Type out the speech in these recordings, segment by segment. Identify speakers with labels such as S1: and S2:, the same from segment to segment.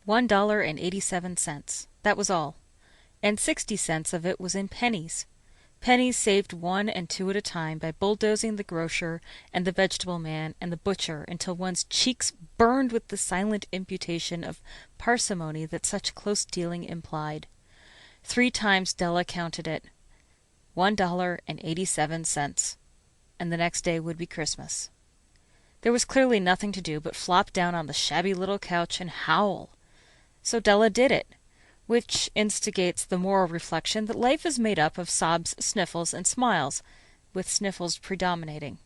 S1: $1.87. That was all. And 60 cents of it was in pennies. Pennies saved 1 and 2 at a time by bulldozing the grocer and the vegetable man and the butcher until one's cheeks burned with the silent imputation of parsimony that such close dealing implied. 3 times Della counted it. $1.87. And the next day would be Christmas. There was clearly nothing to do but flop down on the shabby little couch and howl. So Della did it, which instigates the moral reflection that life is made up of sobs, sniffles, and smiles, with sniffles predominating.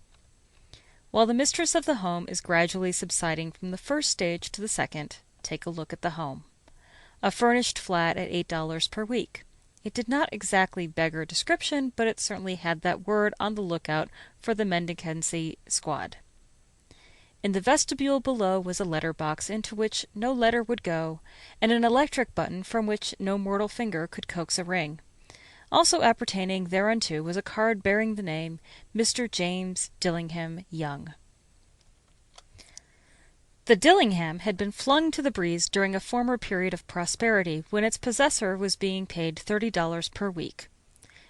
S1: While the mistress of the home is gradually subsiding from the first stage to the second, take a look at the home. A furnished flat at $8 per week. It did not exactly beggar description, but it certainly had that word on the lookout for the mendicancy squad. In the vestibule below was a letter box into which no letter would go, and an electric button from which no mortal finger could coax a ring. Also appertaining thereunto was a card bearing the name Mr. James Dillingham Young. The Dillingham had been flung to the breeze during a former period of prosperity when its possessor was being paid $30 per week.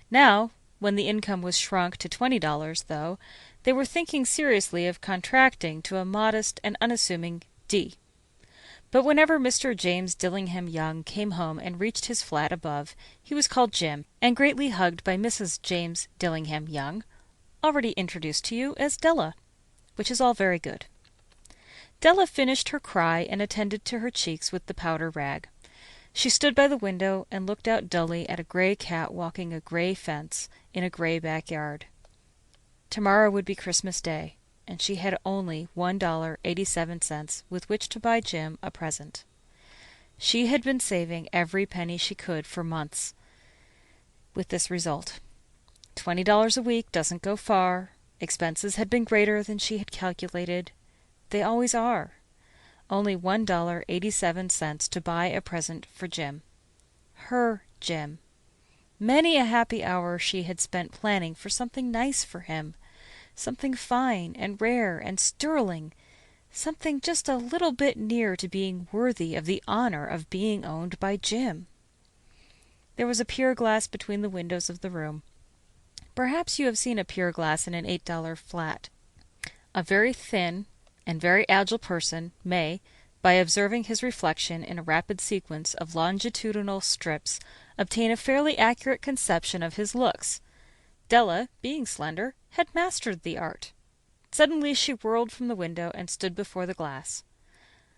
S1: Now, when the income was shrunk to $20, though, they were thinking seriously of contracting to a modest and unassuming D. But whenever Mr. James Dillingham Young came home and reached his flat above, he was called Jim, and greatly hugged by Mrs. James Dillingham Young, already introduced to you as Della, which is all very good. Della finished her cry and attended to her cheeks with the powder rag. She stood by the window and looked out dully at a gray cat walking a gray fence in a gray backyard. Tomorrow would be Christmas Day, and she had only $1.87 with which to buy Jim a present. She had been saving every penny she could for months, with this result. $20 a week doesn't go far. Expenses had been greater than she had calculated. They always are. Only $1.87 to buy a present for Jim. Her Jim. Many a happy hour she had spent planning for something nice for him, something fine and rare and sterling, something just a little bit near to being worthy of the honor of being owned by Jim. There was a pier glass between the windows of the room. Perhaps you have seen a pier glass in an $8 flat. A very thin and very agile person may, by observing his reflection in a rapid sequence of longitudinal strips, obtain a fairly accurate conception of his looks. Della, being slender, had mastered the art. Suddenly she whirled from the window and stood before the glass.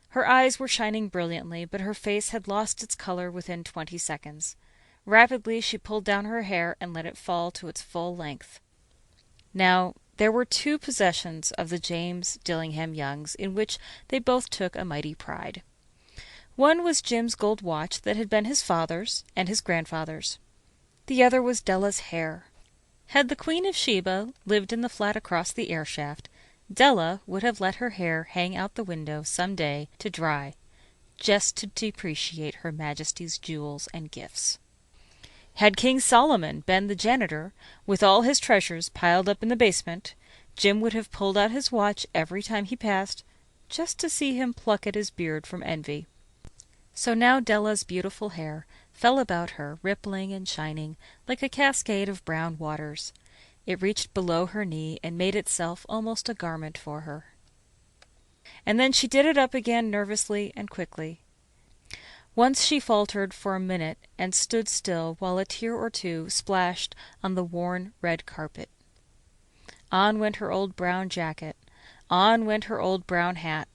S1: Her eyes were shining brilliantly, but her face had lost its color within 20 seconds. Rapidly she pulled down her hair and let it fall to its full length. Now, there were 2 possessions of the James Dillingham Youngs in which they both took a mighty pride. One was Jim's gold watch that had been his father's and his grandfather's. The other was Della's hair. Had the Queen of Sheba lived in the flat across the air shaft, Della would have let her hair hang out the window some day to dry, just to depreciate Her Majesty's jewels and gifts. Had King Solomon been the janitor, with all his treasures piled up in the basement, Jim would have pulled out his watch every time he passed, just to see him pluck at his beard from envy. So now Della's beautiful hair fell about her, rippling and shining, like a cascade of brown waters. It reached below her knee and made itself almost a garment for her. And then she did it up again nervously and quickly. Once she faltered for a minute and stood still while a tear or two splashed on the worn red carpet. On went her old brown jacket. On went her old brown hat.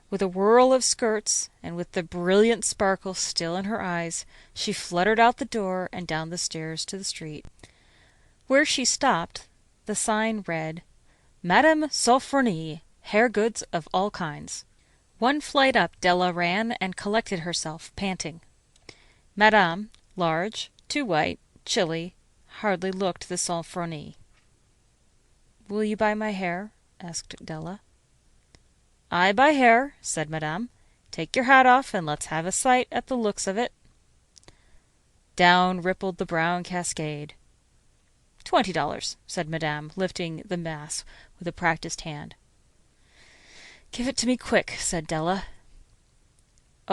S1: With a whirl of skirts, and with the brilliant sparkle still in her eyes, she fluttered out the door and down the stairs to the street. Where she stopped, the sign read, Madame Sofronie, hair goods of all kinds. One flight up Della ran and collected herself, panting. Madame, large, too white, chilly, hardly looked the Sofronie. "Will you buy my hair?" asked Della. "I buy hair," said Madame. "Take your hat off and let's have a sight at the looks of it." Down rippled the brown cascade. $20, said Madame, lifting the mass with a practised hand. "Give it to me quick," said Della.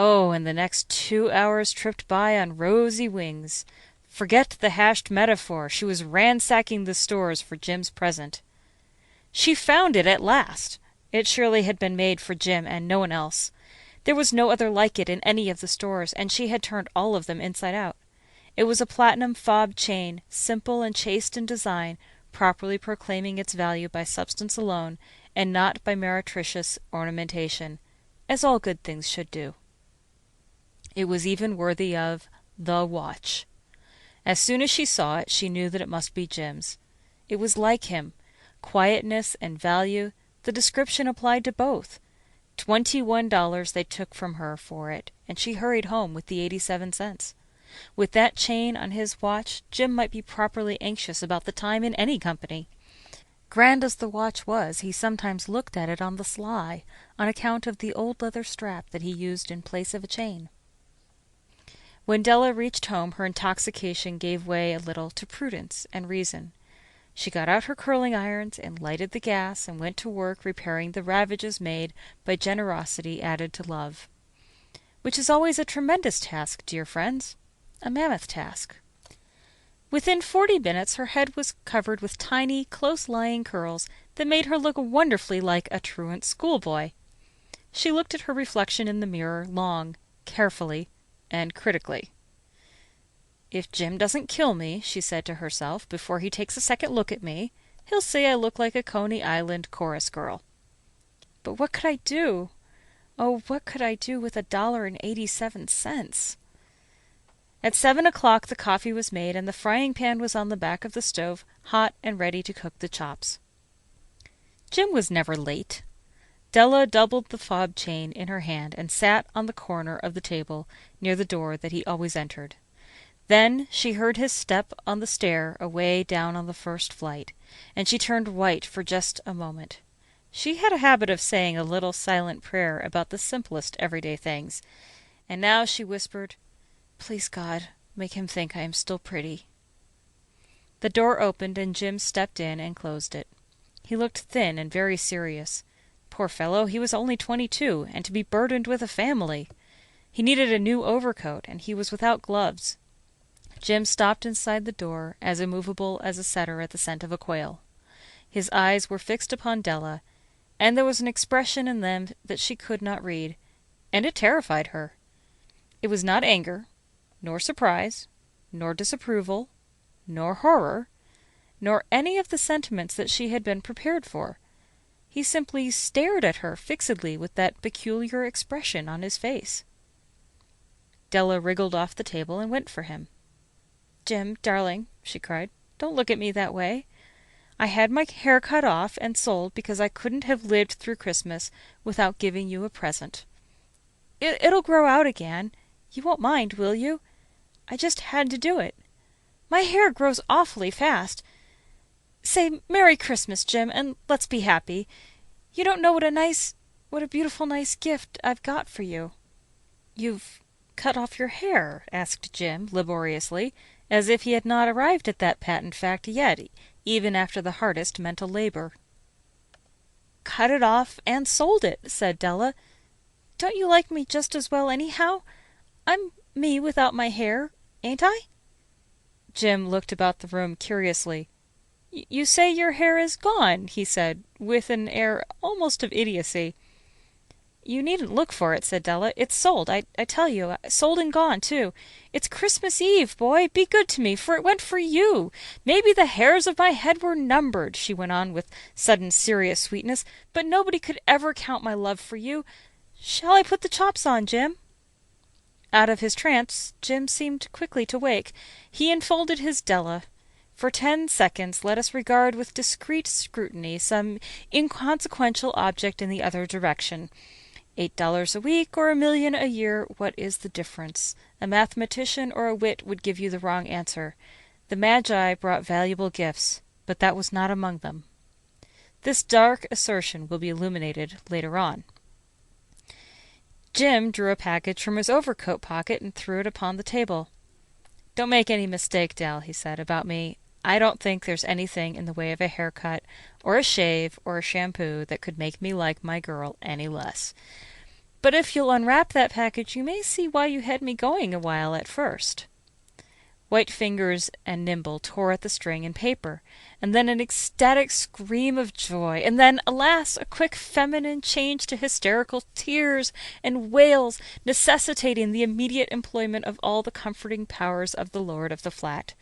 S1: Oh, and the next 2 hours tripped by on rosy wings. Forget the hashed metaphor. She was ransacking the stores for Jim's present. She found it at last. It surely had been made for Jim and no one else. There was no other like it in any of the stores, and she had turned all of them inside out. It was a platinum fob chain, simple and chaste in design, properly proclaiming its value by substance alone, and not by meretricious ornamentation, as all good things should do. It was even worthy of the watch. As soon as she saw it, she knew that it must be Jim's. It was like him. Quietness and value, the description applied to both. $21 they took from her for it, and she hurried home with the 87 cents. With that chain on his watch, Jim might be properly anxious about the time in any company. Grand as the watch was, he sometimes looked at it on the sly, on account of the old leather strap that he used in place of a chain. When Della reached home, her intoxication gave way a little to prudence and reason. She got out her curling irons and lighted the gas and went to work repairing the ravages made by generosity added to love. Which is always a tremendous task, dear friends. A mammoth task. Within 40 minutes her head was covered with tiny, close-lying curls that made her look wonderfully like a truant schoolboy. She looked at her reflection in the mirror long, carefully, and critically. "If Jim doesn't kill me," she said to herself, "before he takes a second look at me, he'll say I look like a Coney Island chorus girl." But what could I do? Oh, what could I do with $1.87? At 7 o'clock the coffee was made, and the frying pan was on the back of the stove, hot and ready to cook the chops. Jim was never late. Della doubled the fob chain in her hand and sat on the corner of the table near the door that he always entered. Then she heard his step on the stair away down on the first flight, and she turned white for just a moment. She had a habit of saying a little silent prayer about the simplest everyday things, and now she whispered, "Please God, make him think I am still pretty." The door opened and Jim stepped in and closed it. He looked thin and very serious. Poor fellow, he was only 22, and to be burdened with a family. He needed a new overcoat, and he was without gloves. Jim stopped inside the door, as immovable as a setter at the scent of a quail. His eyes were fixed upon Della, and there was an expression in them that she could not read, and it terrified her. It was not anger, nor surprise, nor disapproval, nor horror, nor any of the sentiments that she had been prepared for. He simply stared at her fixedly with that peculiar expression on his face. Della wriggled off the table and went for him. "Jim, darling," she cried, "don't look at me that way. I had my hair cut off and sold because I couldn't have lived through Christmas without giving you a present. It'll grow out again. You won't mind, will you? I just had to do it. My hair grows awfully fast. Say Merry Christmas, Jim, and let's be happy. You don't know what a beautiful nice gift I've got for you." "You've cut off your hair?" asked Jim, laboriously, as if he had not arrived at that patent fact yet, even after the hardest mental labor. "Cut it off and sold it," said Della. "Don't you like me just as well anyhow? I'm me without my hair, ain't I?" Jim looked about the room curiously. "You say your hair is gone," he said, with an air almost of idiocy. "You needn't look for it," said Della. "It's sold, I tell you. Sold and gone, too. It's Christmas Eve, boy. Be good to me, for it went for you. Maybe the hairs of my head were numbered," she went on with sudden serious sweetness, "but nobody could ever count my love for you. Shall I put the chops on, Jim?" Out of his trance, Jim seemed quickly to wake. He enfolded his Della. For 10 seconds let us regard with discreet scrutiny some inconsequential object in the other direction. $8 a week or $1,000,000 a year, what is the difference? A mathematician or a wit would give you the wrong answer. The Magi brought valuable gifts, but that was not among them. This dark assertion will be illuminated later on. Jim drew a package from his overcoat pocket and threw it upon the table. "Don't make any mistake, Dell," he said, "about me. I don't think there's anything in the way of a haircut, or a shave, or a shampoo that could make me like my girl any less. But if you'll unwrap that package, you may see why you had me going a while at first." White fingers and nimble tore at the string and paper, and then an ecstatic scream of joy, and then, alas, a quick feminine change to hysterical tears and wails, necessitating the immediate employment of all the comforting powers of the lord of the flat.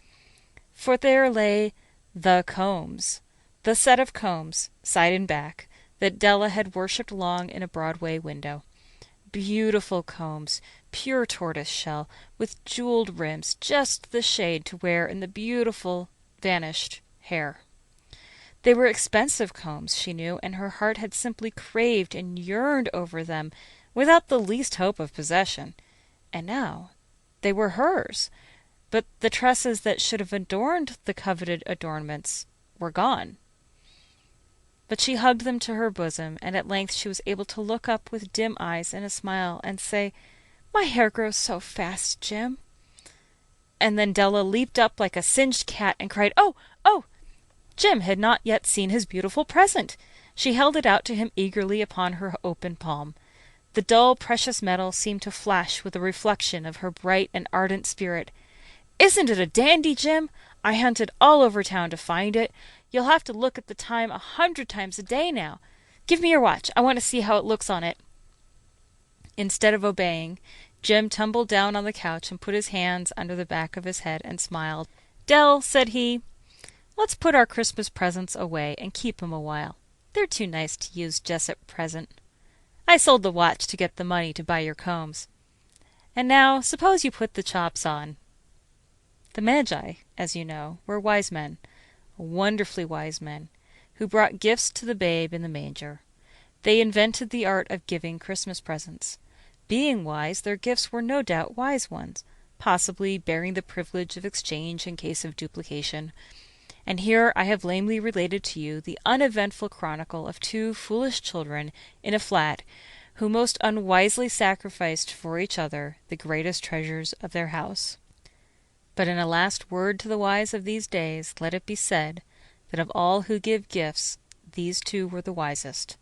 S1: For there lay the combs, the set of combs, side and back, that Della had worshipped long in a Broadway window. Beautiful combs, pure tortoise shell, with jeweled rims, just the shade to wear in the beautiful vanished hair. They were expensive combs, she knew, and her heart had simply craved and yearned over them without the least hope of possession. And now they were hers, but the tresses that should have adorned the coveted adornments were gone. But she hugged them to her bosom, and at length she was able to look up with dim eyes and a smile and say, "My hair grows so fast, Jim." And then Della leaped up like a singed cat and cried, "Oh, oh!" Jim had not yet seen his beautiful present. She held it out to him eagerly upon her open palm. The dull, precious metal seemed to flash with a reflection of her bright and ardent spirit. "Isn't it a dandy, Jim? I hunted all over town to find it. You'll have to look at the time 100 times a day now. Give me your watch. I want to see how it looks on it." Instead of obeying, Jim tumbled down on the couch and put his hands under the back of his head and smiled. "Dell," said he, "let's put our Christmas presents away and keep 'em a while. They're too nice to use just at present. I sold the watch to get the money to buy your combs. And now suppose you put the chops on." The Magi, as you know, were wise men, wonderfully wise men, who brought gifts to the babe in the manger. They invented the art of giving Christmas presents. Being wise, their gifts were no doubt wise ones, possibly bearing the privilege of exchange in case of duplication. And here I have lamely related to you the uneventful chronicle of two foolish children in a flat who most unwisely sacrificed for each other the greatest treasures of their house. But in a last word to the wise of these days, let it be said that of all who give gifts, these two were the wisest.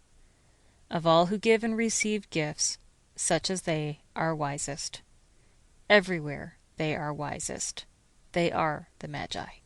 S1: Of all who give and receive gifts, such as they are wisest. Everywhere they are wisest. They are the Magi.